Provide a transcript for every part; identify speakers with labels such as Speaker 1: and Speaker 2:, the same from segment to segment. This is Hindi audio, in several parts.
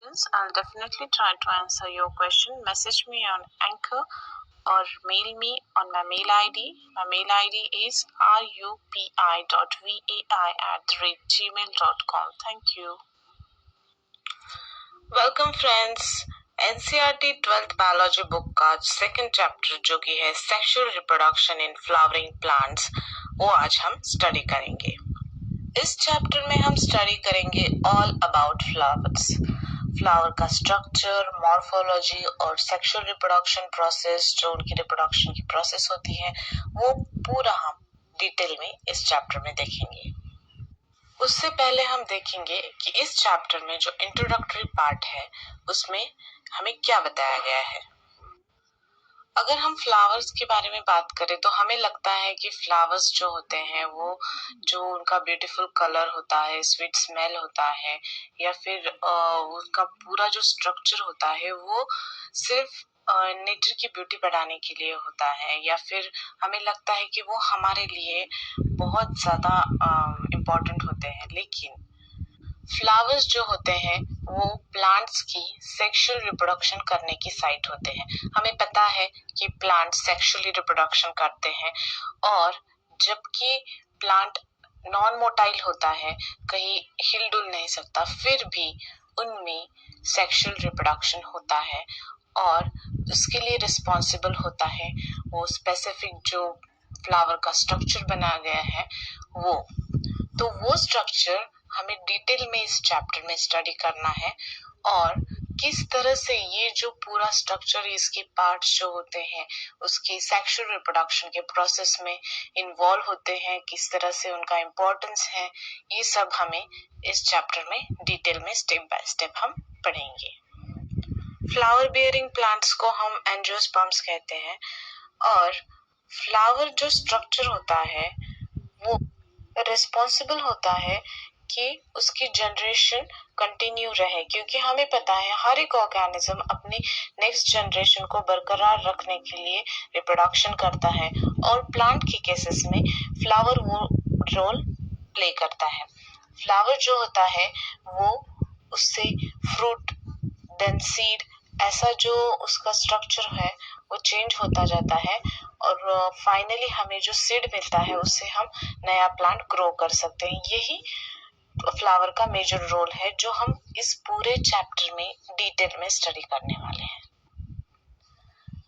Speaker 1: I'll definitely try to answer your question. Message me on Anchor or mail me on my mail ID. My mail ID is rupi.vai@gmail.com. Thank you. Welcome friends, NCERT 12th biology book का सेकंड चैप्टर जो कि है sexual reproduction in flowering plants, वो आज हम स्टडी करेंगे। इस चैप्टर में हम स्टडी करेंगे ऑल अबाउट फ्लावर्स, फ्लावर का स्ट्रक्चर, मॉर्फोलॉजी और सेक्सुअल रिप्रोडक्शन प्रोसेस, जो उनकी रिप्रोडक्शन की प्रोसेस होती है, वो पूरा हम डिटेल में इस चैप्टर में देखेंगे। उससे पहले हम देखेंगे कि इस चैप्टर में जो इंट्रोडक्टरी पार्ट है उसमें हमें क्या बताया गया है। अगर हम फ्लावर्स के बारे में बात करें तो हमें लगता है कि फ्लावर्स जो होते हैं वो जो उनका ब्यूटीफुल कलर होता है, स्वीट स्मेल होता है, या फिर उनका पूरा जो स्ट्रक्चर होता है वो सिर्फ नेचर की ब्यूटी बढ़ाने के लिए होता है, या फिर हमें लगता है कि वो हमारे लिए बहुत ज़्यादा इम्पोर्टेंट होते हैं। लेकिन फ्लावर्स जो होते हैं वो प्लांट्स की सेक्सुअल रिप्रोडक्शन करने की साइट होते हैं। हमें पता है कि प्लांट सेक्सुअली रिप्रोडक्शन करते हैं, और जबकि प्लांट नॉन मोटाइल होता है, कहीं हिल डुल नहीं सकता, फिर भी उनमें सेक्सुअल रिप्रोडक्शन होता है, और उसके लिए रिस्पॉन्सिबल होता है वो स्पेसिफिक जो फ्लावर का स्ट्रक्चर बना गया है वो स्ट्रक्चर हमें डिटेल में इस चैप्टर में स्टडी करना है, और किस तरह से ये जो पूरा स्ट्रक्चर, इसके पार्ट्स जो होते हैं उसकी सेक्सुअल रिप्रोडक्शन के प्रोसेस में इन्वॉल्व होते हैं, किस तरह से उनका इम्पोर्टेंस है, ये सब हमें इस चैप्टर में डिटेल में स्टेप बाय स्टेप हम पढ़ेंगे। फ्लावर बियरिंग प्लांट्स को हम एंजियोस्पर्म्स कहते हैं, और फ्लावर जो स्ट्रक्चर होता है वो रिस्पॉन्सिबल होता है कि उसकी जनरेशन कंटिन्यू रहे, क्योंकि हमें पता है हर एक ऑर्गेनिज्म अपनी नेक्स्ट जनरेशन को बरकरार रखने के लिए रिप्रोडक्शन करता है, और प्लांट के केसेस में फ्लावर वो रोल प्ले करता है। फ्लावर जो होता है वो उससे फ्रूट, देन सीड, ऐसा जो उसका स्ट्रक्चर है वो चेंज होता जाता है, और फाइनली हमें जो सीड मिलता है उससे हम नया प्लांट ग्रो कर सकते हैं। यही फ्लावर का मेजर रोल है जो हम इस पूरे चैप्टर में डिटेल में स्टडी करने वाले हैं।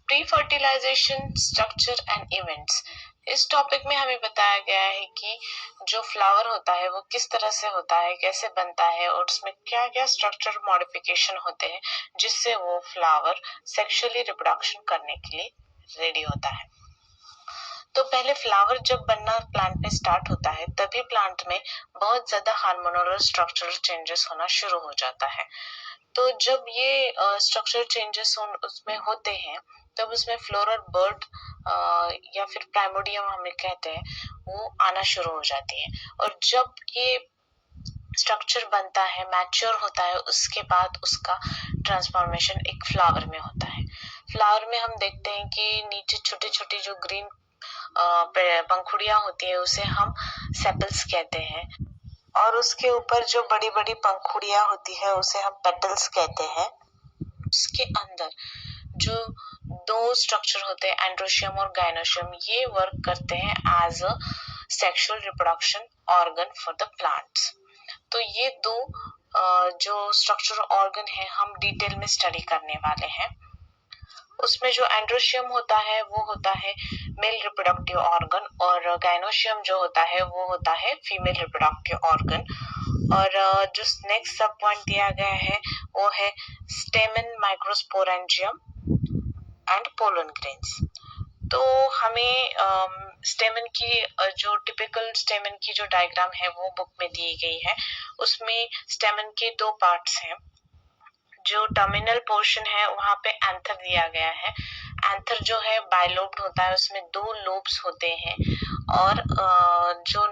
Speaker 1: Pre fertilisation, structure and events, इस टॉपिक में हमें बताया गया है कि जो फ्लावर होता है वो किस तरह से होता है, कैसे बनता है, और उसमें क्या क्या स्ट्रक्चर मॉडिफिकेशन होते हैं जिससे वो फ्लावर सेक्सुअली रिप्रोडक्शन करने के लिए रेडी होता है। तो पहले फ्लावर जब बनना प्लांट में स्टार्ट होता है तभी प्लांट में बहुत ज्यादा हार्मोनल स्ट्रक्चरल चेंजेस होना शुरू हो जाता है। तो जब ये स्ट्रक्चरल चेंजेस उसमें होते हैं तब उसमें फ्लोरल बर्ड या फिर प्राइमोडियम हमें कहते हैं, वो आना शुरू हो जाती है, और जब ये स्ट्रक्चर बनता है, मैच्योर होता है, उसके बाद उसका ट्रांसफॉर्मेशन एक फ्लावर में होता है। फ्लावर में हम देखते हैं कि नीचे छोटे छोटे जो ग्रीन पंखुड़ियां होती है उसे हम सेपल्स कहते हैं, और उसके ऊपर जो बड़ी बड़ी पंखुड़ियां होती है उसे हम पेटल्स कहते हैं। उसके अंदर जो दो स्ट्रक्चर होते हैं, एंड्रोशियम और गाइनोशियम, ये वर्क करते हैं as a sexual reproduction organ for the plants. तो ये दो जो स्ट्रक्चरल ऑर्गन है हम डिटेल में स्टडी करने वाले हैं। उसमें जो एंड्रोशियम होता है वो होता है मेल रिप्रोडक्टिव ऑर्गन, और गाइनोशियम जो होता है वो होता है फीमेल रिप्रोडक्टिव ऑर्गन। और जो नेक्स्ट सब पॉइंट दिया गया है वो है स्टेमन, माइक्रोस्पोरेंजियम एंड पोलन ग्रेन्स। तो हमें स्टेमन की जो टिपिकल स्टेमन की जो डायग्राम है वो बुक में दी गई है। उसमें स्टेमन के दो पार्ट्स हैं। जो टर्मिनल पोर्शन है वहां पे एंथर दिया गया है। एंथर जो है बाइलोब्ड होता है, उसमें दो लोब्स होते हैं, और जो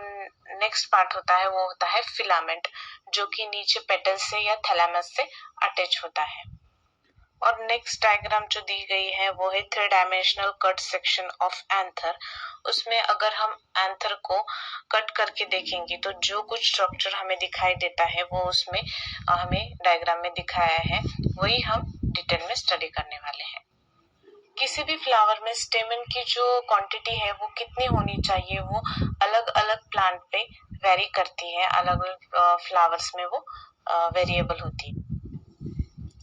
Speaker 1: नेक्स्ट पार्ट होता है वो होता है फिलामेंट, जो कि नीचे पेटल से या थैलेमस से अटैच होता है। और नेक्स्ट डायग्राम जो दी गई है वो है 3 dimensional cut section of anther. उसमें अगर हम एंथर को कट करके देखेंगे तो जो कुछ स्ट्रक्चर हमें दिखाई देता है वो उसमें हमें डायग्राम में दिखाया है, वही हम डिटेल में स्टडी करने वाले हैं। किसी भी फ्लावर में स्टेमन की जो क्वांटिटी है वो कितनी होनी चाहिए वो अलग अलग प्लांट पे वेरी करती है, अलग अलग फ्लावर्स में वो वेरिएबल होती है।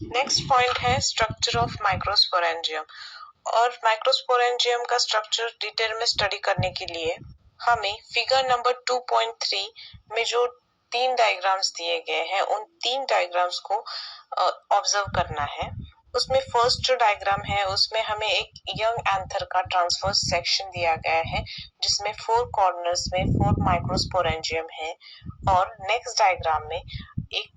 Speaker 1: नेक्स्ट पॉइंट है स्ट्रक्चर ऑफ माइक्रोस्पोरेंजियम। और माइक्रोस्पोरेंजियम का स्ट्रक्चर डिटेल में स्टडी करने के लिए हमें फिगर नंबर 2.3 में जो 3 डायग्राम्स दिए गए हैं उन 3 डायग्राम्स को ऑब्जर्व करना है। उसमें फर्स्ट जो डायग्राम है उसमें हमें एक यंग एंथर का ट्रांसवर्स सेक्शन दिया गया है जिसमें 4 कॉर्नर्स में 4 माइक्रोस्पोरेंजियम है। और नेक्स्ट डायग्राम में एक